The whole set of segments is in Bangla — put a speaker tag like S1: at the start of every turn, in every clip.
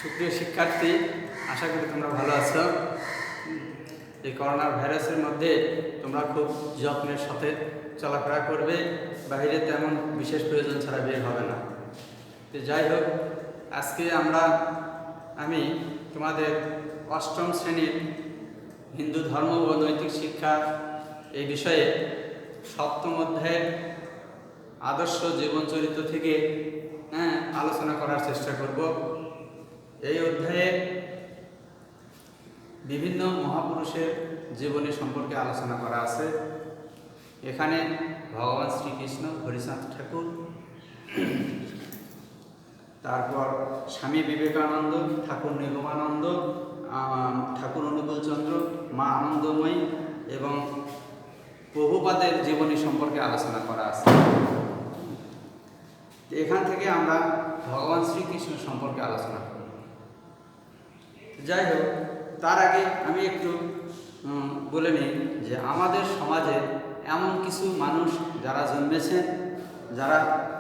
S1: সুপ্রিয় শিক্ষার্থী, আশা করি তোমরা ভালো আছো। এই করোনা ভাইরাসের মধ্যে তোমরা খুব যত্নের সাথে চলাফেরা করবে, বাইরে তেমন বিশেষ প্রয়োজন ছাড়া বের হবে না। তো যাই হোক, আজকে আমি তোমাদের অষ্টম শ্রেণীর হিন্দু ধর্ম ও নৈতিক শিক্ষা এই বিষয়ে সপ্তম অধ্যায়ের আদর্শ জীবন চরিত্র থেকে আলোচনা করার চেষ্টা করব। এই অধ্যায়ে বিভিন্ন মহাপুরুষের জীবনী সম্পর্কে আলোচনা করা আছে। এখানে ভগবান শ্রীকৃষ্ণ, হরিচাঁদ ঠাকুর, তারপর স্বামী বিবেকানন্দ, ঠাকুর নিগমানন্দ, ঠাকুর অনুকূলচন্দ্র, মা আনন্দময়ী এবং প্রভুপাদের জীবনী সম্পর্কে আলোচনা করা আছে। এখান থেকে আমরা ভগবান শ্রীকৃষ্ণ সম্পর্কে আলোচনা করব। যাই হোক, তার আগে আমি একটু বলে নিই যে আমাদের সমাজে এমন কিছু মানুষ যারা জন্মেছেন, যারা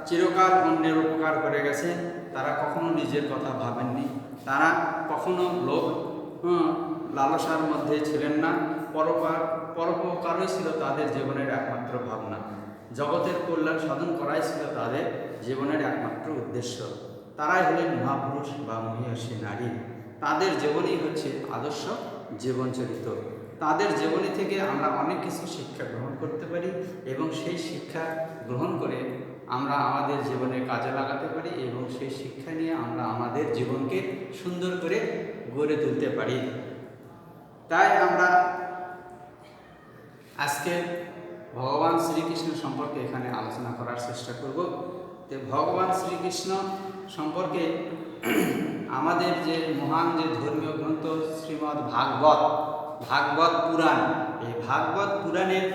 S1: চিরকাল অন্যের উপকার করে গেছে, তারা কখনো নিজের কথা ভাবেননি, তারা কখনো লোভ লালসার মধ্যে ছিলেন না। পরোপকারই ছিল তাদের জীবনের একমাত্র ভাবনা। জগতের কল্যাণ সাধন করাই ছিল তাদের জীবনের একমাত্র উদ্দেশ্য। তারাই হলেন মহাপুরুষ বা মহীয়সী নারী। তাদের জীবনই হচ্ছে আদর্শ জীবন চরিত্র। তাদের জীবনী থেকে আমরা অনেক কিছু শিক্ষা গ্রহণ করতে পারি এবং সেই শিক্ষা গ্রহণ করে আমরা আমাদের জীবনে কাজে লাগাতে পারি এবং সেই শিক্ষা নিয়ে আমরা আমাদের জীবনকে সুন্দর করে গড়ে তুলতে পারি। তাই আমরা আজকে ভগবান শ্রীকৃষ্ণ সম্পর্কে এখানে আলোচনা করার চেষ্টা করব। তো ভগবান শ্রীকৃষ্ণ সম্পর্কে আমাদের যে মহান যে ধর্মীয় গ্রন্থ শ্রীমদ্ ভাগবত পুরাণ, এই ভাগবত পুরাণের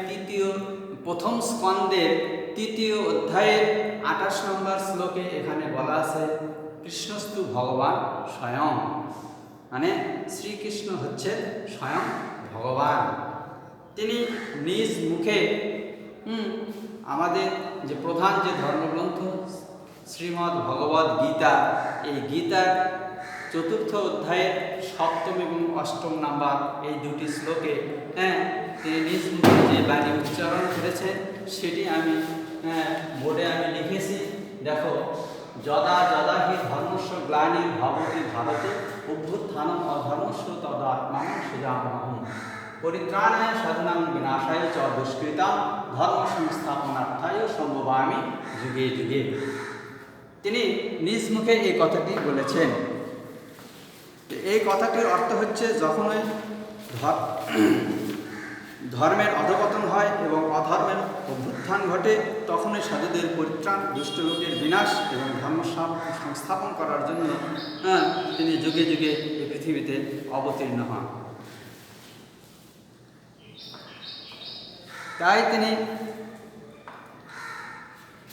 S1: প্রথম স্কন্ধের ৩য় অধ্যায়ের ২৮ নম্বর শ্লোকে এখানে বলা আছে, কৃষ্ণস্তু ভগবান স্বয়ং, মানে শ্রীকৃষ্ণ হচ্ছে স্বয়ং ভগবান। তিনি নিজ মুখে আমাদের যে প্রধান যে ধর্মগ্রন্থ শ্রীমদ্ ভগবদ গীতা, এই গীতার ৪র্থ অধ্যায়ের ৭ম এবং ৮ম নাম্বার এই দুটি শ্লোকে তিনি নিজ মুখে যে বাণী উচ্চারণ করেছেন সেটি আমি বোর্ডে লিখেছি। দেখো, যদা যদা হি ধর্মস্য গ্লানির্ভবতি ভারতে অভ্যুত্থানম অধর্মস্য তদাত্মানং সৃজাম্যহম পরিত্রাণায় সাধনাং বিনাশায় চ দুষ্কৃতাং ধর্ম সংস্থাপনার্থায় সম্ভবামি যুগে যুগে। তিনি নিজ মুখে এই কথাটি বলেছেন। এই কথাটির অর্থ হচ্ছে, যখনই ধর্মের অধঃপতন হয় এবং অধর্মের অভ্যুত্থান ঘটে, তখনই সাধুদের পরিত্রাণ, দুষ্ট লোকের বিনাশ এবং ধর্ম সংস্থাপন করার জন্য তিনি যুগে যুগে এই পৃথিবীতে অবতীর্ণ হন। তাই তিনি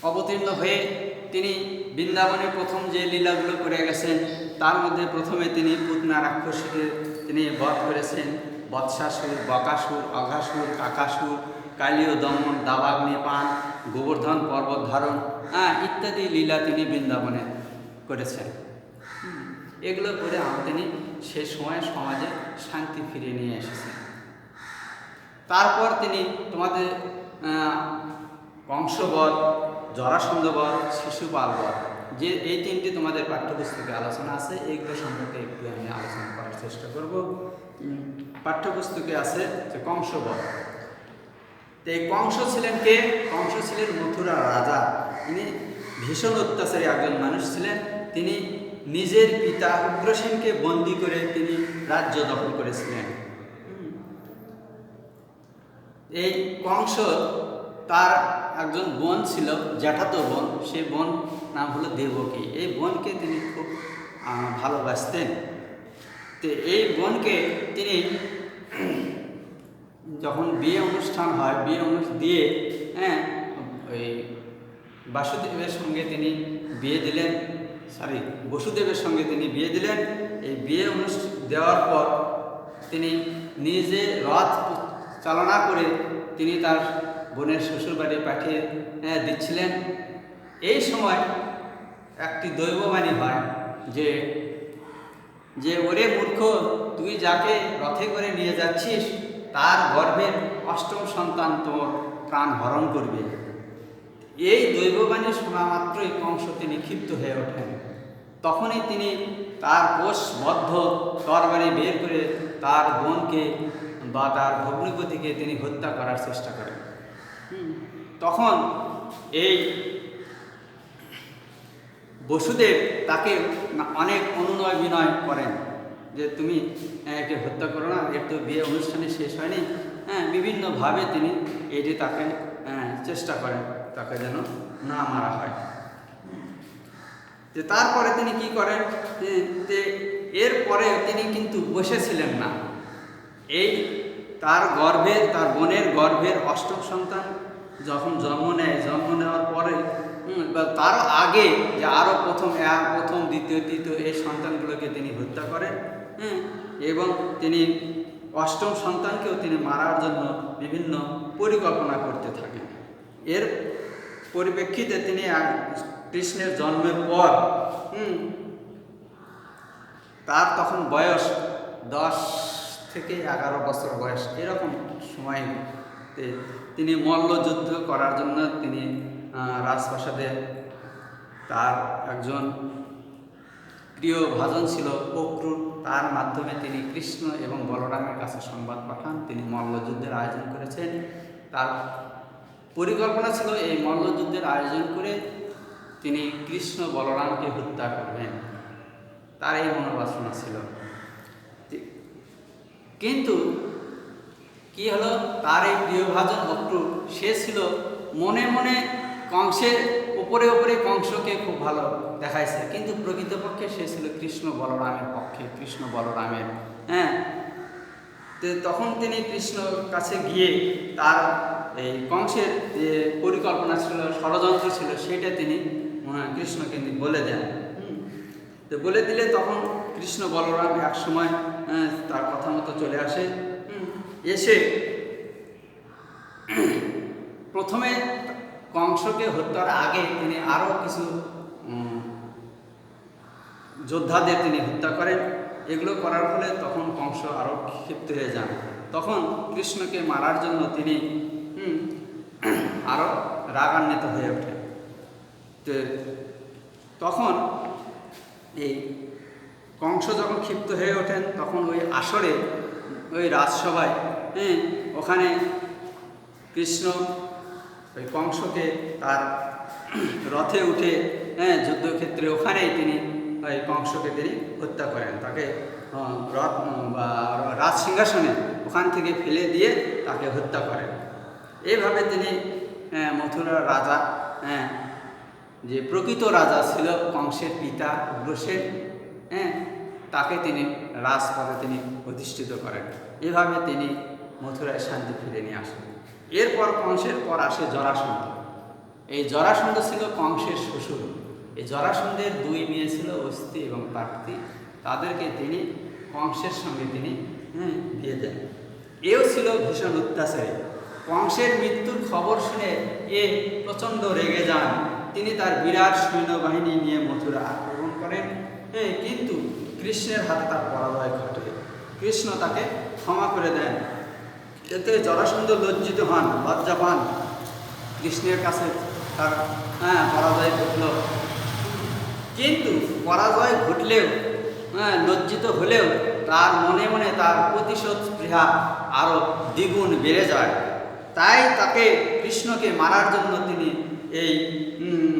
S1: অবতীর্ণ হয়ে তিনি বৃন্দাবনে প্রথম যে লীলাগুলো করে গেছেন, তার মধ্যে প্রথমে তিনি পুতনা রাক্ষসীকে তিনি বধ করেছেন। বৎসাসুর, বকাসুর, অঘাসুর, কাকাসুর, কালীয় দমন, দাবাগ্নি পান, গোবর্ধন পর্বত ধারণ ইত্যাদি লীলা তিনি বৃন্দাবনে করেছেন। এগুলো করে তিনি সে সময় সমাজে শান্তি ফিরিয়ে নিয়ে এসেছেন। তারপর তিনি তোমাদের কংসবধ, জরাসন্ধবধ, শিশুপালবধ, যে এই 3টি তোমাদের পাঠ্যপুস্তকে আলোচনা আছে, এইগুলো সম্পর্কে একটু আমি আলোচনা করার চেষ্টা করব। পাঠ্যপুস্তকে আছে যে কংসবধ। তো এই কংস ছিলেন কে? কংস ছিলেন মথুরা রাজা। তিনি ভীষণ অত্যাচারী একজন মানুষ ছিলেন। তিনি নিজের পিতা উগ্রসেনকে বন্দী করে তিনি রাজ্য দখল করেছিলেন। এই কংস, তার একজন বোন ছিল, জ্যাঠাতো বোন, সেই বোন নাম হলো দেবকী। এই বোনকে তিনি খুব ভালোবাসতেন। তো এই বোনকে তিনি যখন বিয়ে অনুষ্ঠান হয়, বিয়ে দিয়ে ওই বসুদেবের সঙ্গে তিনি বিয়ে দিলেন। এই বিয়ে দেওয়ার পর তিনি নিজে রথ চালনা করে তিনি তার বোনের শ্বশুরবাড়ি পাঠিয়ে দিচ্ছিলেন। এই সময় একটি দৈববাণী হয় যে যে ওরে মূর্খ, তুই যাকে রথে করে নিয়ে যাচ্ছিস তার গর্ভের অষ্টম সন্তান তোর প্রাণ হরণ করবে। এই দৈববাণী শোনা মাত্রই কংস তিনি ক্ষিপ্ত হয়ে ওঠেন। তখনই তিনি তার কোষবদ্ধ তরবারি বের করে তার বোনকে বা তার ভগ্নিপতিকে তিনি হত্যা করার চেষ্টা করেন। তখন এই বসুদেব তাকে অনেক অনুনয় বিনয় করেন যে তুমি একে হত্যা করো না, এর তো বিয়ে অনুষ্ঠানে শেষ হয়নি। বিভিন্নভাবে তিনি এটি তাকে চেষ্টা করেন তাকে যেন না মারা হয়। যে তারপরে তিনি কি করেন, যে এরপরে তিনি কিন্তু বসেছিলেন না। এই তার বোনের গর্ভের অষ্টম সন্তান যখন জন্ম নেয়, জন্ম নেওয়ার পরে তার আগে যে আরও প্রথম দ্বিতীয় তৃতীয় এই সন্তানগুলোকে তিনি হত্যা করেন। এবং তিনি অষ্টম সন্তানকেও তিনি মারার জন্য বিভিন্ন পরিকল্পনা করতে থাকেন। এর পরিপ্রেক্ষিতে তিনি কৃষ্ণের জন্মের পর তার তখন বয়স 10 থেকে 11 বছর বয়স, এরকম সময়ে তিনি মল্লযুদ্ধ করার জন্য তিনি রাজপ্রাসাদে তার একজন প্রিয় ভাজন ছিল অক্রূর, তার মাধ্যমে তিনি কৃষ্ণ এবং বলরামের কাছে সংবাদ পাঠান তিনি মল্লযুদ্ধের আয়োজন করেছেন। তার পরিকল্পনা ছিল এই মল্লযুদ্ধের আয়োজন করে তিনি কৃষ্ণ বলরামকে হত্যা করবেন, তার এই মনোবাসনা ছিল। কিন্তু কি হলো, তার এই প্রিয় ভাজন অক্রূর সে ছিল মনে মনে কংসের উপরে কংসকে খুব ভালো দেখাইছে, কিন্তু প্রকৃতপক্ষে সে ছিল কৃষ্ণ বলরামের পক্ষে, কৃষ্ণ বলরামের। তো তখন তিনি কৃষ্ণর কাছে গিয়ে তার এই কংসের যে পরিকল্পনা ছিল, ষড়যন্ত্র ছিল, সেটা তিনি কৃষ্ণকে বলে দেন। তো বলে দিলে তখন কৃষ্ণ বলরাম এক সময় তার কথা মতো চলে আসে। এসে প্রথমে কংসকে হত্যার আগে তিনি আরও কিছু যোদ্ধাদের তিনি হত্যা করেন। এগুলো করার ফলে তখন কংস আরও ক্ষিপ্ত হয়ে যান। তখন কৃষ্ণকে মারার জন্য তিনি আরও রাগান্বিত হয়ে ওঠেন। তো তখন এই কংস যখন ক্ষিপ্ত হয়ে ওঠেন তখন ওই আসরে, ওই রাজসভায় ওখানে কৃষ্ণ ওই কংসকে তার রথে উঠে যুদ্ধক্ষেত্রে ওখানেই তিনি ওই কংসকে তিনি হত্যা করেন। তাকে রথ বা রাজ সিংহাসনে ওখান থেকে ফেলে দিয়ে তাকে হত্যা করেন। এইভাবে তিনি মথুরার রাজা, যে প্রকৃত রাজা ছিল কংসের পিতা উগ্রসেন, তাকে তিনি রাজপদে তিনি অধিষ্ঠিত করেন। এভাবে তিনি মথুরায় শান্তি ফিরে নিয়ে আসেন। এরপর কংসের পর আসে জরাসন্ধ। এই জরাসন্ধ ছিল কংসের শ্বশুর। এই জরাসন্ধের 2 মেয়ে ছিল, অস্থি এবং প্রাপ্তি। তাদেরকে তিনি কংসের সঙ্গে তিনি বিয়ে দেন। এও ছিল ভীষণ অত্যাচারী। কংসের মৃত্যুর খবর শুনে এ প্রচণ্ড রেগে যান। তিনি তার বিরাট সৈন্যবাহিনী নিয়ে মথুরা আক্রমণ করেন। কিন্তু কৃষ্ণের হাতে তার পরাজয় ঘটে। কৃষ্ণ তাকে ক্ষমা করে দেন। এতে জরাসন্ধ লজ্জিত হন, লজ্জা পান। কৃষ্ণের কাছে তার পরাজয় ঘটল। কিন্তু পরাজয় ঘটলেও, লজ্জিত হলেও তার মনে মনে তার প্রতিশোধ স্পৃহা আরও দ্বিগুণ বেড়ে যায়। তাই তাকে কৃষ্ণকে মারার জন্য তিনি এই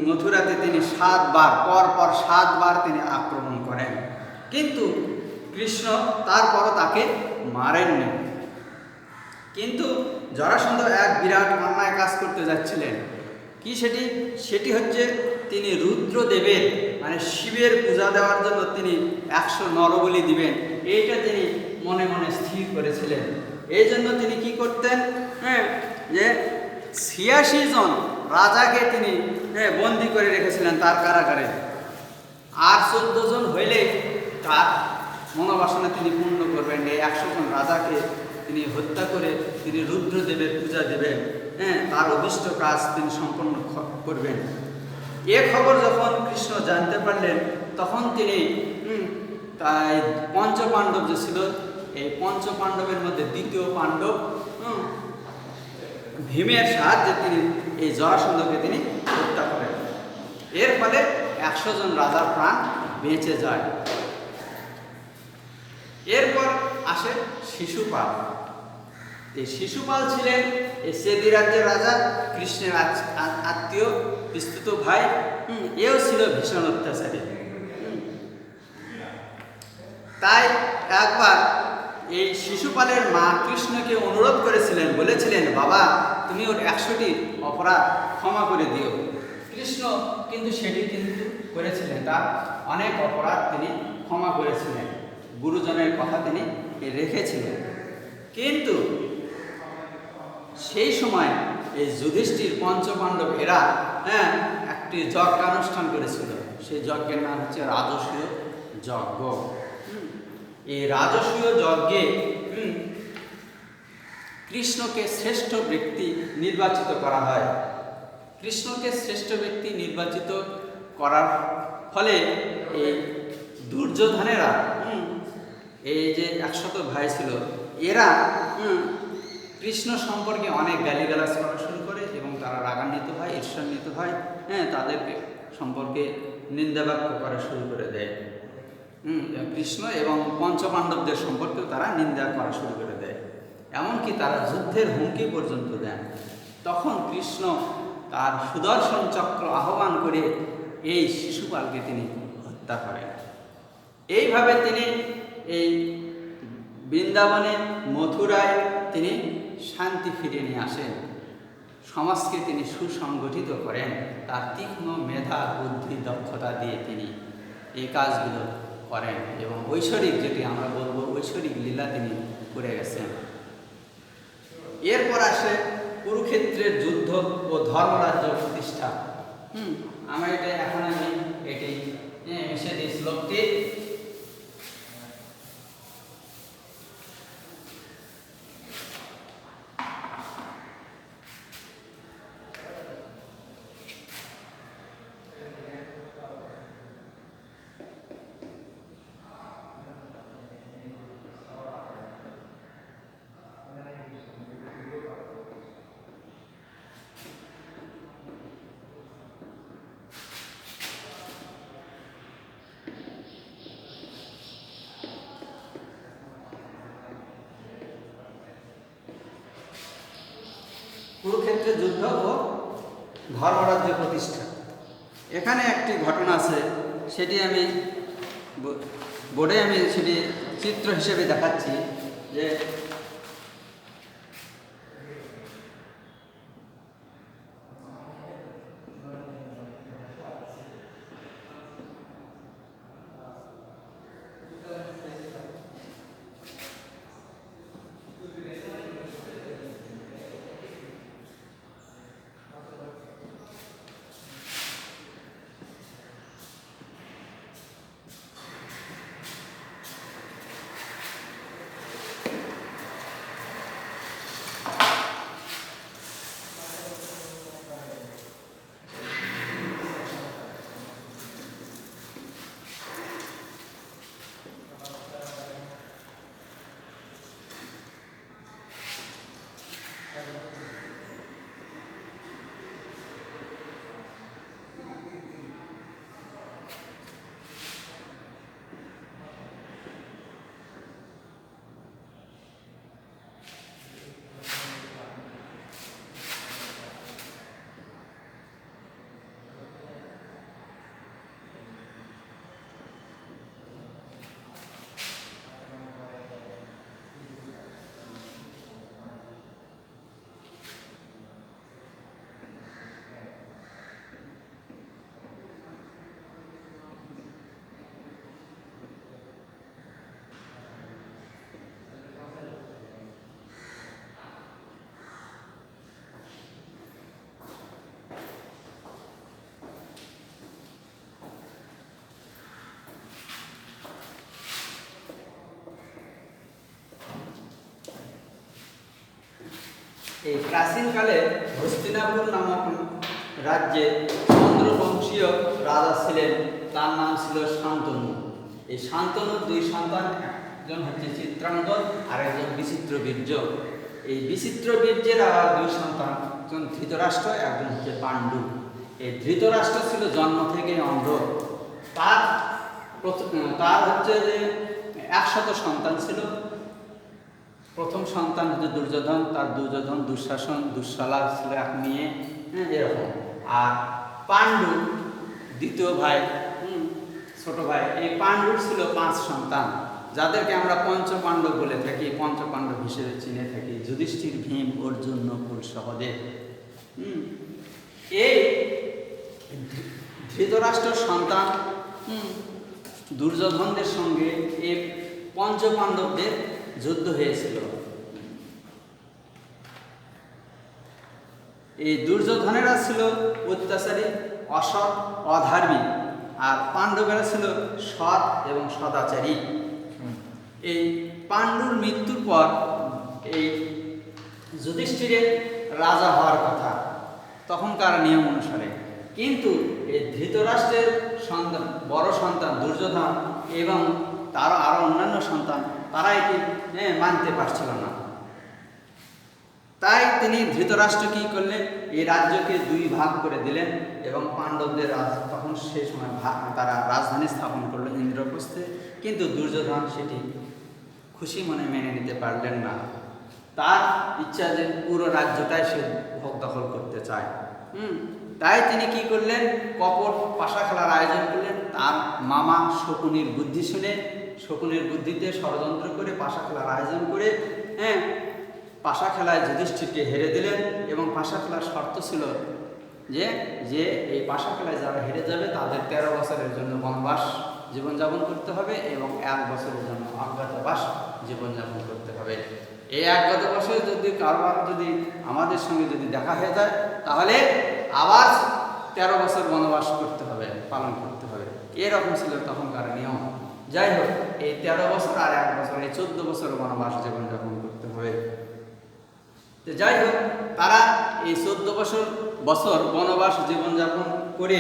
S1: মথুরাতে তিনি 7 বার পর 7 বার তিনি আক্রমণ করেন। কিন্তু কৃষ্ণ তারপরও তাকে মারেননি। কিন্তু জরাসন্ধ এক বিরাট অন্যায় কাজ করতে যাচ্ছিলেন। কি সেটি হচ্ছে তিনি রুদ্রদেবের মানে শিবের পূজা দেওয়ার জন্য তিনি 100 নরবলি দিবেন, এইটা তিনি মনে মনে স্থির করেছিলেন। এই জন্য তিনি কি করতেন, যে 86 জন রাজাকে তিনি বন্দি করে রেখেছিলেন তার কারাগারে। আর 14 জন হইলে তার মনোবাসনা তিনি পূর্ণ করবেন। এই 100 জন রাজাকে তিনি হত্যা করে তিনি রুদ্রদেবের পূজা দেবেন, তার অভিষ্ট কাজ তিনি সম্পন্ন করবেন। এ খবর যখন কৃষ্ণ জানতে পারলেন তখন তিনি তাই পঞ্চপাণ্ডব যে ছিল, এই পঞ্চপাণ্ডবের মধ্যে দ্বিতীয় পাণ্ডব ভীমের সাহায্যে তিনি এই জরাসন্ধকে তিনি হত্যা করেন। এর ফলে 100 জন রাজার প্রাণ বেঁচে যায়। এরপর আসে শিশুপাল। এই শিশুপাল ছিলেন এই সেদি রাজ্যের রাজা, কৃষ্ণের আত্মীয় বিস্তুত ভাই। এও ছিল ভীষণ অত্যাচারী। তাই একবার এই শিশুপালের মা কৃষ্ণকে অনুরোধ করেছিলেন, বলেছিলেন, বাবা তুমি ওর 100টি অপরাধ ক্ষমা করে দিও। কৃষ্ণ কিন্তু সেটি কিন্তু করেছিলেন, তার অনেক অপরাধ তিনি ক্ষমা করেছিলেন, গুরুজনের কথা তিনি রেখেছিলেন। কিন্তু সেই সময় এই যুধিষ্ঠির, পঞ্চপাণ্ডব এরা একটি যজ্ঞানুষ্ঠান করেছিল। সেই যজ্ঞের নাম হচ্ছে রাজসূয় যজ্ঞ। এই রাজসূয় যজ্ঞে কৃষ্ণকে শ্রেষ্ঠ ব্যক্তি নির্বাচিত করা হয়। কৃষ্ণকে শ্রেষ্ঠ ব্যক্তি নির্বাচিত করার ফলে এই দুর্যোধনেরা, এই যে 100 ভাই ছিল, এরা কৃষ্ণ সম্পর্কে অনেক গালিগালাজ করা শুরু করে এবং তারা রাগান্বিত হয়, ঈর্ষান্বিত হয়, তাদেরকে সম্পর্কে নিন্দাবাক্য করা শুরু করে দেয়। কৃষ্ণ এবং পঞ্চপাণ্ডবদের সম্পর্কেও তারা নিন্দা করা শুরু করে দেয়, এমনকি তারা যুদ্ধের হুমকি পর্যন্ত দেন। তখন কৃষ্ণ তার সুদর্শন চক্র আহ্বান করে এই শিশুপালকে তিনি হত্যা করেন। এইভাবে তিনি এই বৃন্দাবনে, মথুরায় তিনি শান্তি ফিরিয়ে নিয়ে আসেন। সমাজকে তিনি সুসংগঠিত করেন। তার তীক্ষ্ণ মেধা, বুদ্ধি, দক্ষতা দিয়ে তিনি এই কাজগুলো করেন এবং ঐশ্বরিক, যেটি আমরা বলবো ঐশ্বরিক লীলা তিনি করে গেছেন। এরপর আসে কুরুক্ষেত্রের যুদ্ধ ও ধর্মরাজ্য প্রতিষ্ঠা। আমি এটি মিশে দিই শ্লোকটি। কুরুক্ষেত্রের যুদ্ধ ও ধর্মরাজ্য প্রতিষ্ঠা। এখানে একটি ঘটনা আছে, সেটি আমি বোর্ডে সেটি চিত্র হিসেবে দেখাচ্ছি। যে এই প্রাচীনকালে হস্তিনাপুর নামক রাজ্যে চন্দ্রবংশীয় রাজা ছিলেন, তার নাম ছিল শান্তনু। এই শান্তনুর দুই সন্তান, একজন হচ্ছে চিত্রাঙ্গদ আর একজন বিচিত্র বীর্য। এই বিচিত্র বীর্যের আবার দুই সন্তান, একজন ধৃতরাষ্ট্র, একজন হচ্ছে পাণ্ডু। এই ধৃতরাষ্ট্র ছিল জন্ম থেকেই অন্ধ। তার হচ্ছে যে 100 সন্তান ছিল। প্রথম সন্তান হচ্ছে দুর্যোধন, তার দুর্যোধন, দুঃশাসন, দুঃশালা ছিল এক মেয়ে, এরকম। আর পাণ্ডু দ্বিতীয় ভাই, ছোট ভাই। এই পাণ্ডুর ছিল 5 সন্তান, যাদেরকে আমরা পঞ্চপাণ্ডব বলে থাকি, পঞ্চপাণ্ডব হিসেবে চিনে থাকি: যুধিষ্ঠির, ভীম, অর্জুন, নকুল, সহদেব। এই ধৃতরাষ্ট্রের সন্তান দুর্যোধনদের সঙ্গে এই পঞ্চপাণ্ডবদের যুদ্ধ হয়েছিল। এই দুর্যোধনেরা ছিল অত্যাচারী, অসৎ, অধার্মী, আর পাণ্ডবেরা ছিল সৎ এবং সদাচারী। এই পাণ্ডুর মৃত্যুর পর এই যুধিষ্ঠিরের রাজা হওয়ার কথা তখনকার নিয়ম অনুসারে, কিন্তু এই ধৃতরাষ্ট্রের সন্তান, বড় সন্তান দুর্যোধন এবং তার আরও অন্যান্য সন্তান, তারা এটি মানতে পারছিল না। তাই তিনি ধৃতরাষ্ট্র কী করলেন, এই রাজ্যকে 2 ভাগ করে দিলেন এবং পাণ্ডবদের তখন সেই সময় তারা রাজধানী স্থাপন করলো ইন্দ্রপ্রস্থে। কিন্তু দুর্যোধন সেটি খুশি মনে মেনে নিতে পারলেন না। তার ইচ্ছা যে পুরো রাজ্যটাই সে ভোগ দখল করতে চায়। তাই তিনি কি করলেন, কপট পাশা খেলার আয়োজন করলেন। তার মামা শকুনির বুদ্ধি শুনে, শকুনির বুদ্ধিতে ষড়যন্ত্র করে পাশা খেলার আয়োজন করে পাশা খেলায় যুধিষ্ঠিরকে হেরে দিলেন। এবং পাশা খেলার শর্ত ছিল যে এই পাশা খেলায় যারা হেরে যাবে তাদের 13 বছরের জন্য বনবাস জীবনযাপন করতে হবে এবং 1 বছরের জন্য অজ্ঞাতবাস জীবনযাপন করতে হবে। এই অজ্ঞাতবাসে যদি কারবার যদি আমাদের সঙ্গে যদি দেখা হয়ে যায়, তাহলে আবার 13 বছর বনবাস করতে হবে, পালন করতে হবে। এরকম ছিল তখনকার নিয়ম। যাই হোক, এই 13 বছর আর 1 বছর, এই 14 বছর বনবাস জীবনযাপন করতে হবে। তো যাই হোক, তারা এই 14 বছর বনবাস জীবনযাপন করে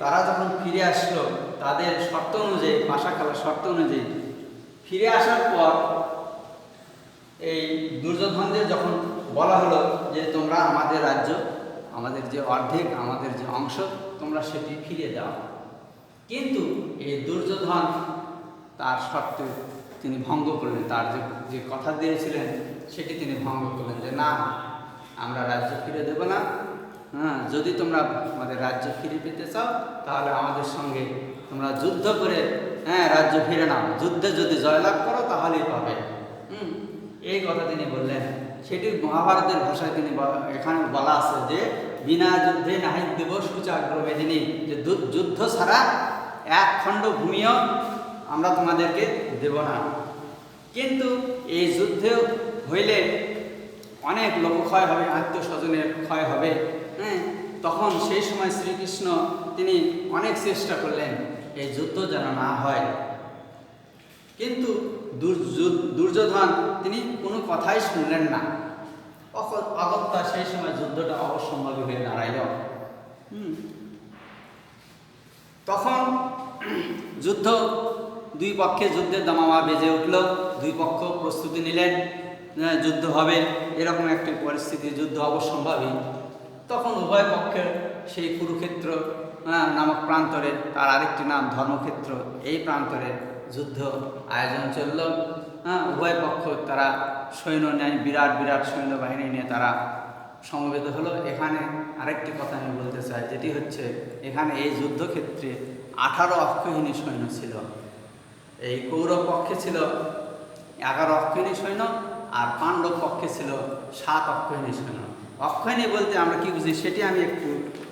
S1: তারা যখন ফিরে আসলো তাদের শর্ত অনুযায়ী, পাশা খেলার শর্ত অনুযায়ী ফিরে আসার পর এই দুর্যোধনদের যখন বলা হলো যে তোমরা আমাদের রাজ্য, আমাদের যে অর্ধেক, আমাদের যে অংশ, তোমরা সেটি ফিরিয়ে দাও। কিন্তু এই দুর্যোধন তার শর্ত তিনি ভঙ্গ করলেন। তার যে কথা দিয়েছিলেন সেটি তিনি ভঙ্গ করলেন যে না, আমরা রাজ্য ফিরে দেব না। যদি তোমরা আমাদের রাজ্য ফিরে পেতে চাও তাহলে আমাদের সঙ্গে তোমরা যুদ্ধ করে রাজ্য ফিরে নাও। যুদ্ধে যদি জয়লাভ করো তাহলেই পাবে। এই কথা তিনি বললেন। সেটি মহাভারতের ভাষায় তিনি এখানে বলা আছে যে বিনা যুদ্ধে নাহি দেব সুচাগ্র মেদিনী, যে যুদ্ধ ছাড়া 1 খণ্ড ভূমিও আমরা তোমাদেরকে দেব না। কিন্তু এই যুদ্ধে হইলে অনেক লোকক্ষয় হবে, আত্মীয়স্বজনের ক্ষয় হবে। তখন সেই সময় শ্রীকৃষ্ণ তিনি অনেক চেষ্টা করলেন এই যুদ্ধ যেন না হয়। কিন্তু দুর্যোধন তিনি কোনো কথাই শুনলেন না। অগত্যা সেই সময় যুদ্ধটা অবশ্যম্ভাবী হয়ে দাঁড়াইল। তখন যুদ্ধ, 2 পক্ষে যুদ্ধের দামামা বেজে উঠল। 2 পক্ষ প্রস্তুতি নিলেন, যুদ্ধ হবে, এরকম একটি পরিস্থিতি, যুদ্ধ অবশ্যম্ভাবী। তখন উভয় পক্ষের সেই কুরুক্ষেত্র নামক প্রান্তরে, তার আরেকটি নাম ধর্মক্ষেত্র, এই প্রান্তরে যুদ্ধ আয়োজন চলল। উভয় পক্ষ তারা সৈন্য নেয়, বিরাট বিরাট সৈন্যবাহিনী নিয়ে তারা সমবেত হলো। এখানে আরেকটি কথা আমি বলতে চাই, যেটি হচ্ছে এখানে এই যুদ্ধক্ষেত্রে 18 অক্ষৌহিণী সৈন্য ছিল। এই কৌরব পক্ষে ছিল 11 অক্ষৌহিণী সৈন্য, আর পাণ্ডব পক্ষে ছিল 7 অক্ষৌহিণী সৈন্য। অক্ষৌহিণী বলতে আমরা কি বুঝি সেটি আমি একটু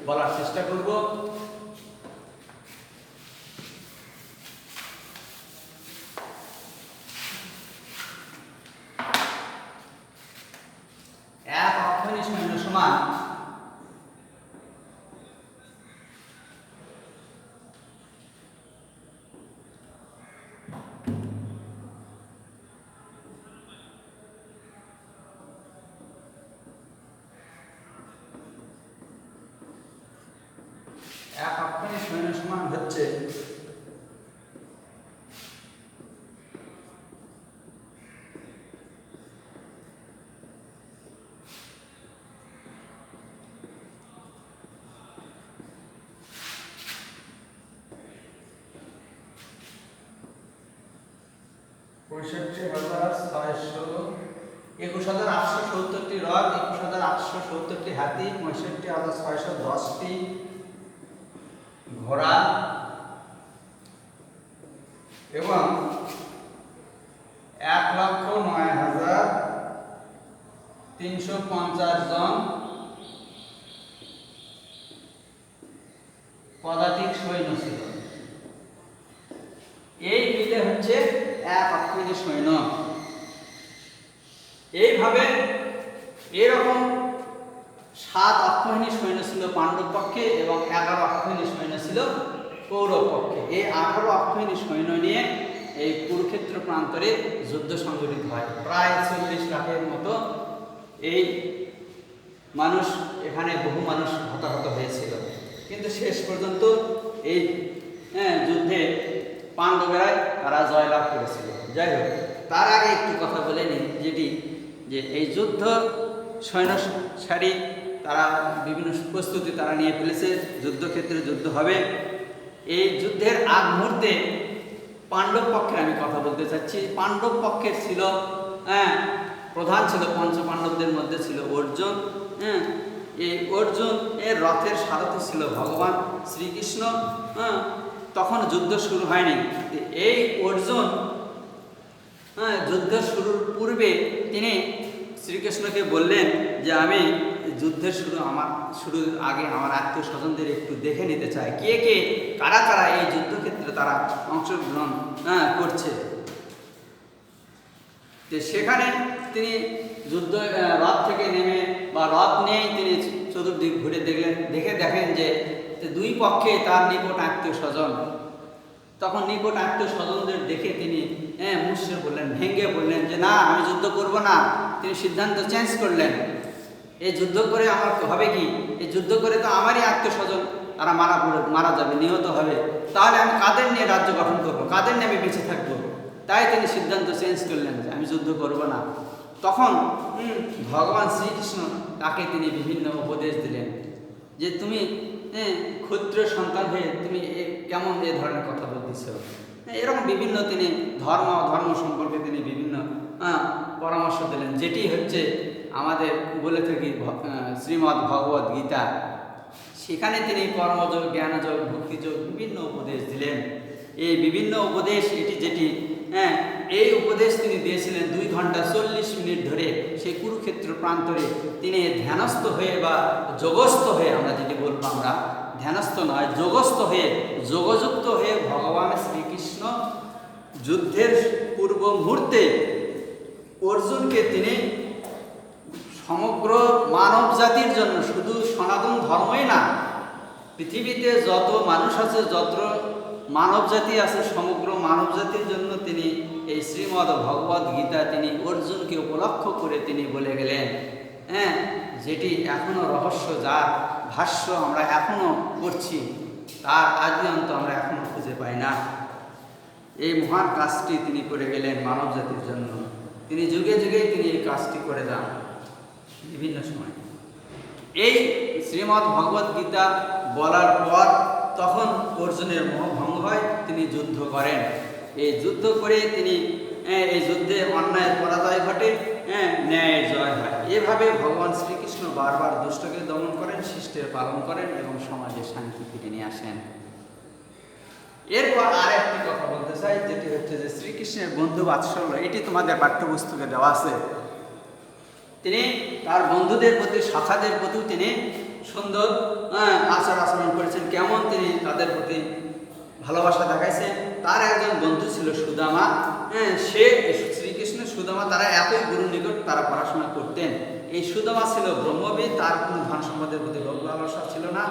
S1: বলার চেষ্টা করব। এক অক্ষৌহিণী সৈন্য সমান 21,870টি রথ, 21,870টি হাতি, 65,610টি ঘোড়া এবং 1,09,350 জন পদাতিক সৈন্য ছিল। এই মিলে হচ্ছে 1 অক্ষৌহিণী সৈন্য। এইভাবে এরকম 7 অক্ষৌহিণী সৈন্য ছিল পাণ্ডব পক্ষে এবং 11 অক্ষৌহিণী সৈন্য ছিল কৌরব পক্ষে। এই 18 অক্ষৌহিণী সৈন্য নিয়ে এই কুরুক্ষেত্র প্রান্তরে যুদ্ধ সংঘটিত হয়। প্রায় 40 লাখের মতো এই মানুষ, এখানে বহু মানুষ হতাহত হয়েছিল। কিন্তু শেষ পর্যন্ত এই যুদ্ধে পাণ্ডবেরাই তারা জয়লাভ করেছিল। যাই হোক, তার আগে একটু কথা বলে নিই, যেটি যে এই যুদ্ধ সৈন্য সারি তারা বিভিন্ন প্রস্তুতি তারা নিয়ে ফেলেছে, যুদ্ধক্ষেত্রে যুদ্ধ হবে। এই যুদ্ধের আগ মুহূর্তে পাণ্ডব পক্ষের আমি কথা বলতে চাচ্ছি। পাণ্ডব পক্ষের ছিল প্রধান ছিল পঞ্চ পাণ্ডবদের মধ্যে ছিল অর্জুন। এই অর্জুন এর রথের সারথি ছিল ভগবান শ্রীকৃষ্ণ। তখন যুদ্ধ শুরু হয়নি। এই অর্জুন যুদ্ধ শুরুর পূর্বে তিনি শ্রীকৃষ্ণকে বললেন যে আমি যুদ্ধের শুরুর আগে আমার আত্মীয় স্বজনদের একটু দেখে নিতে চাই, কে কে কারা কারা এই যুদ্ধক্ষেত্রে তারা অংশগ্রহণ করছে। তো সেখানে তিনি রথ থেকে নেমে বা রথ নিয়েই তিনি চতুর্দিক ঘুরে দেখেন যে দুই পক্ষে তার নিকট আত্মীয় স্বজন। তখন নিকট আত্মীয় স্বজনদের দেখে তিনি মুষড়ে বললেন, ভেঙে বললেন যে না, আমি যুদ্ধ করব না। তিনি সিদ্ধান্ত চেঞ্জ করলেন, এই যুদ্ধ করে আমার হবে কি, এই যুদ্ধ করে তো আমারই আত্মীয় স্বজন তারা মারা যাবে, নিহত হবে, তাহলে আমি কাদের নিয়ে রাজ্য গঠন করব, কাদের নিয়ে আমি বেঁচে থাকবো। তাই তিনি সিদ্ধান্ত চেঞ্জ করলেন যে আমি যুদ্ধ করব না। তখন ভগবান শ্রীকৃষ্ণ তাকে তিনি বিভিন্ন উপদেশ দিলেন যে তুমি ক্ষুদ্র সন্তান হয়ে তুমি কেমন এ ধরনের কথা বলতেছ। এরকম বিভিন্ন তিনি ধর্ম সম্পর্কে তিনি বিভিন্ন পরামর্শ দিলেন, যেটি হচ্ছে আমাদের বলে থাকি শ্রীমদ্ ভগবদ গীতা। সেখানে তিনি কর্মযোগ, জ্ঞানযোগ, ভক্তিযোগ বিভিন্ন উপদেশ দিলেন। এই বিভিন্ন উপদেশ যেটি এই উপদেশ তিনি দিয়েছিলেন 2 ঘন্টা 40 মিনিট ধরে সেই কুরুক্ষেত্র প্রান্তরে তিনি ধ্যানস্থ হয়ে বা যোগস্থ হয়ে, আমরা যেটি বলবো, আমরা ধ্যানস্থ নয় যোগস্থ হয়ে, যোগযুক্ত হয়ে ভগবান শ্রীকৃষ্ণ যুদ্ধের পূর্ব মুহূর্তে অর্জুনকে তিনি সমগ্র মানব জাতির জন্য, শুধু সনাতন ধর্মই না, পৃথিবীতে যত মানুষ আছে, যত মানব জাতি আছে, সমগ্র মানব জাতির জন্য তিনি এই শ্রীমদ্ ভগবদ গীতা তিনি অর্জুনকে উপলক্ষ করে তিনি বলে গেলেন, যেটি এখনো রহস্য, যার ভাষ্য আমরা এখনো করছি, তার আদি অন্ত আমরা এখনো খুঁজে পাই না। এই মহান কাজটি তিনি করে গেলেন মানব জাতির জন্য। তিনি যুগে যুগে তিনি এই কাজটি করে যান বিভিন্ন সময়। এই শ্রীমদ্ ভগবদ গীতা বলার পর তখন অর্জুনের মোহভঙ্গ হয়, তিনি যুদ্ধ করেন। এই যুদ্ধ করে তিনি এই যুদ্ধে অন্যায়ের পরাজয় ঘটে, ন্যায়ের জয় হয়। এভাবে ভগবান শ্রীকৃষ্ণ বারবার দুষ্টকে দমন করেন, শিষ্টের পালন করেন এবং সমাজে শান্তি ফিরে নিয়ে আসেন। এরপর আর একটি কথা বলতে চাই, যেটি হচ্ছে যে শ্রীকৃষ্ণের বন্ধু বাৎসল্য। এটি তোমাদের পাঠ্যপুস্তকে দেওয়া আছে। তিনি তার বন্ধুদের প্রতি, সখাদের প্রতি তিনি সুন্দর আচরণ করেছেন। কেমন তিনি তাদের প্রতি ভালোবাসা দেখাইছেন। তার একজন বন্ধু ছিল সুদামা। সে শ্রীকৃষ্ণ সুদামা, তারা একই গুরুর নিকট তারা পড়াশোনা করতেন। এই সুদামা ছিল ব্রহ্মবিদ, তার কোনো ধন সম্পদের প্রতি লোভ লালসা ছিল না।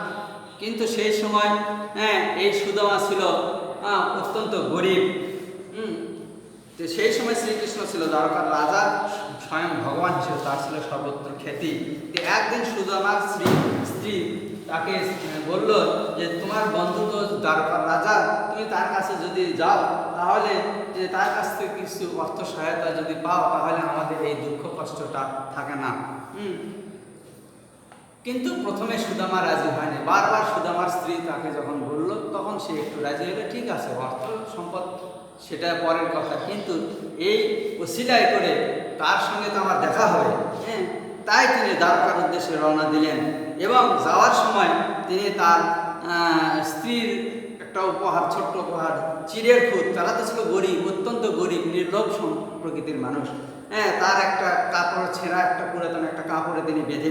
S1: কিন্তু সেই সময় এই সুদামা ছিল অত্যন্ত গরিব। তো সেই সময় শ্রীকৃষ্ণ ছিল দ্বারকার রাজা, স্বয়ং ভগবান হিসেবে তার ছিল সর্বত্র খ্যাতি। একদিন সুদামার স্ত্রী তাকে বলল যে তোমার বন্ধু তো দ্বারকার রাজা, তুমি তার কাছে যদি যাও, তাহলে তার কাছ থেকে কিছু অর্থ সহায়তা যদি পাও, তাহলে আমাদের এই দুঃখ কষ্টটা থাকে না। কিন্তু প্রথমে সুদামা রাজি হয়নি। বারবার সুদামার স্ত্রী তাকে যখন বলল, তখন সে একটু রাজি হলে, ঠিক আছে, অর্থ সম্পদ সেটা পরের কথা, কিন্তু এই ওসিলায় করে তার সঙ্গে তো আমার দেখা হবে, হ্যাঁ, তাই তিনি দ্বারকার উদ্দেশ্যে রওনা দিলেন। এবং যাওয়ার সময় তিনি তার স্ত্রীর একটা উপহার, ছোট্ট উপহার, চিড়ের খুদ। তারা তো ছিল গরিব, অত্যন্ত গরিব, নির্লোভ প্রকৃতির মানুষ, হ্যাঁ, তার একটা কাপড়, ছেঁড়া একটা পুরাতন একটা কাপড়ে তিনি বেঁধে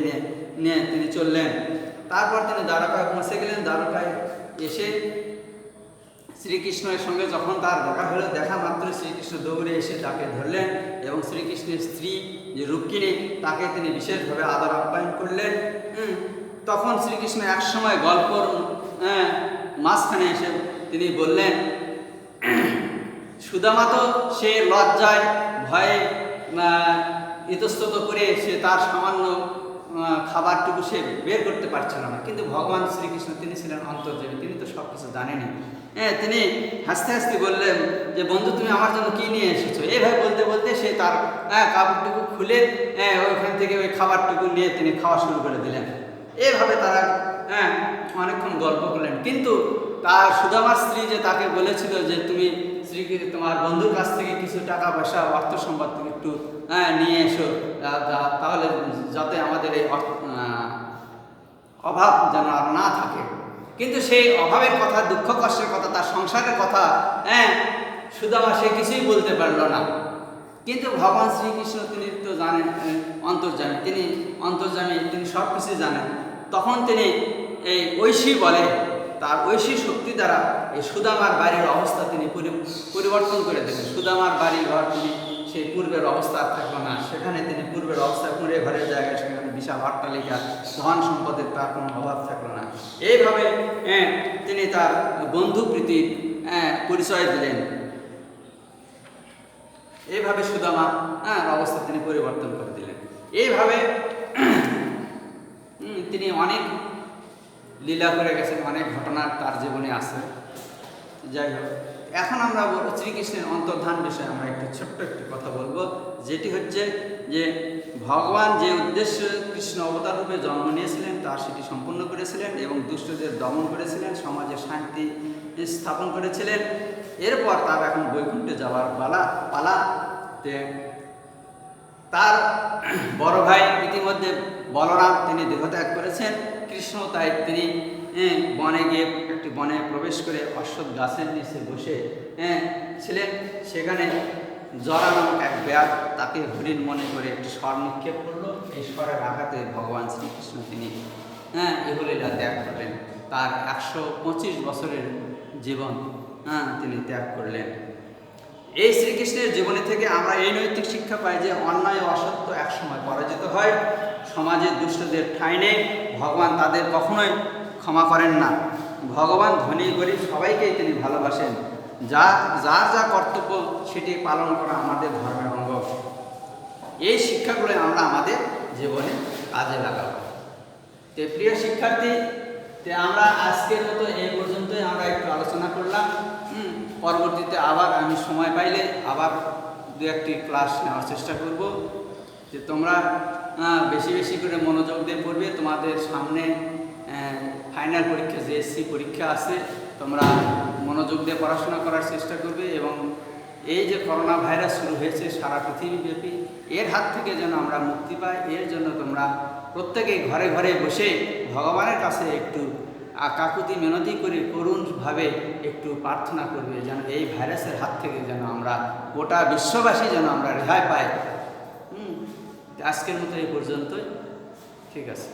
S1: নিয়ে তিনি চললেন। তারপর তিনি দ্বারকায় পৌঁছে গেলেন। দ্বারকায় এসে শ্রীকৃষ্ণের সঙ্গে যখন তার দেখা হলো, দেখা মাত্র শ্রীকৃষ্ণ দৌড়ে এসে তাকে ধরলেন এবং শ্রীকৃষ্ণের স্ত্রী যে রুক্মিণী, তাকে তিনি বিশেষভাবে আদর আপ্যায়ন করলেন। তখন শ্রীকৃষ্ণ এক সময় গল্পর মাঝখানে এসে তিনি বললেন, সুদামা তো সে লজ্জায় ভয়ে ইতস্তত করে সে তার সামান্য খাবারটুকু সে বের করতে পারছিল না, কিন্তু ভগবান শ্রীকৃষ্ণ তিনি ছিলেন অন্তর্যামী, তিনি তো সব কিছু জানেনি। হ্যাঁ, তিনি হাসতে হাসতে বললেন যে, বন্ধু তুমি আমার জন্য কী নিয়ে এসেছো? এইভাবে বলতে বলতে সে তার কাপড়টুকু খুলে ওইখান থেকে ওই খাবারটুকু নিয়ে তিনি খাওয়া শুরু করে দিলেন। এইভাবে তারা অনেকক্ষণ গল্প করলেন। কিন্তু তার সুদামার স্ত্রী যে তাকে বলেছিল যে তুমি তোমার বন্ধুর কাছ থেকে কিছু টাকা পয়সা, অর্থ সম্পদ তুমি একটু নিয়ে এসো, তাহলে যাতে আমাদের এই অভাব যেন আর না থাকে। কিন্তু সেই অভাবের কথা, দুঃখ কষ্টের কথা, তার সংসারের কথা সুদামা সে কিছুই বলতে পারল না। কিন্তু ভগবান শ্রীকৃষ্ণ তিনি তো জানেন অন্তর্যামী, তিনি সব কিছুই জানেন। তখন তিনি এই ঐশী বলে, তার ঐশী শক্তি দ্বারা এই সুদামার বাড়ির অবস্থা তিনি পরিবর্তন করে দিলেন। সুদামার বাড়ি ঘর তিনি সেই পূর্বের অবস্থা থাকলো না, সেখানে তিনি পূর্বের অবস্থা, কুঁড়ে ঘরের জায়গায় সেখানে বিশাল অট্টালিকা, ধন সম্পদের তার কোনো অভাব থাকলো না। এইভাবে তিনি তার বন্ধুপ্রীতির পরিচয় দিলেন। এইভাবে সুদামা অবস্থা তিনি পরিবর্তন করে দিলেন। এইভাবে তিনি অনেক লীলা করে গেছেন, অনেক ঘটনা তার জীবনে আছে। যাই হোক, এখন আমরা শ্রীকৃষ্ণের অন্তর্ধান বিষয়ে আমরা একটু ছোট্ট একটি কথা বলবো, যেটি হচ্ছে যে ভগবান যে উদ্দেশ্যে কৃষ্ণ অবতার রূপে জন্ম নিয়েছিলেন তা সেটি সম্পূর্ণ করেছিলেন এবং দুষ্টদের দমন করেছিলেন, সমাজে শান্তি স্থাপন করেছিলেন। এরপর তার এখন বৈকুণ্ঠে যাওয়ার পালা। তার বড় ভাই ইতিমধ্যে বলরাম তিনি দেহত্যাগ করেছেন। কৃষ্ণ তাই তিনি বনে গিয়ে একটি বনে প্রবেশ করে অশ্বত্থ গাছের নিচে বসে ছিলেন। সেখানে জরা নামক এক ব্যাগ তাকে হরিণ মনে করে একটি স্বর নিক্ষেপ করলো। এই স্বরের আঘাতে ভগবান শ্রীকৃষ্ণ তিনি ইহলীলা ত্যাগ করলেন। তার 125 বছরের জীবন তিনি ত্যাগ করলেন। এই শ্রীকৃষ্ণের জীবনী থেকে আমরা এই নৈতিক শিক্ষা পাই যে অন্যায় ও অসত্য একসময় পরাজিত হয়, সমাজের দুষ্টদের ঠাঁই নেই, ভগবান তাদের কখনোই ক্ষমা করেন না। ভগবান ধনী গরিব সবাইকেই তিনি ভালোবাসেন। যার যা কর্তব্য সেটি পালন করা আমাদের ধর্মের অঙ্গ। এই শিক্ষাগুলো আমরা আমাদের জীবনে কাজে লাগাবো। তো প্রিয় শিক্ষার্থী, আমরা আজকের মতো এই পর্যন্তই আমরা একটু আলোচনা করলাম। পরবর্তীতে আবার আমি সময় পাইলে আবার দু একটি ক্লাস নেওয়ার চেষ্টা করব। যে তোমরা বেশি বেশি করে মনোযোগ দিয়ে পড়বে। তোমাদের সামনে ফাইনাল পরীক্ষা, JSC পরীক্ষা আছে, তোমরা মনোযোগ দিয়ে পড়াশোনা করার চেষ্টা করবে এবং এই যে করোনা ভাইরাস শুরু হয়েছে সারা পৃথিবীব্যাপী, এর হাত থেকে যেন আমরা মুক্তি পাই, এর জন্য তোমরা প্রত্যেকেই ঘরে ঘরে বসে ভগবানের কাছে একটু কাকুতি মিনতি করে করুণভাবে একটু প্রার্থনা করবে, যেন এই ভাইরাসের হাত থেকে যেন আমরা গোটা বিশ্ববাসী যেন আমরা রেহাই পাই। আজকের মতো এই পর্যন্তই, ঠিক আছে।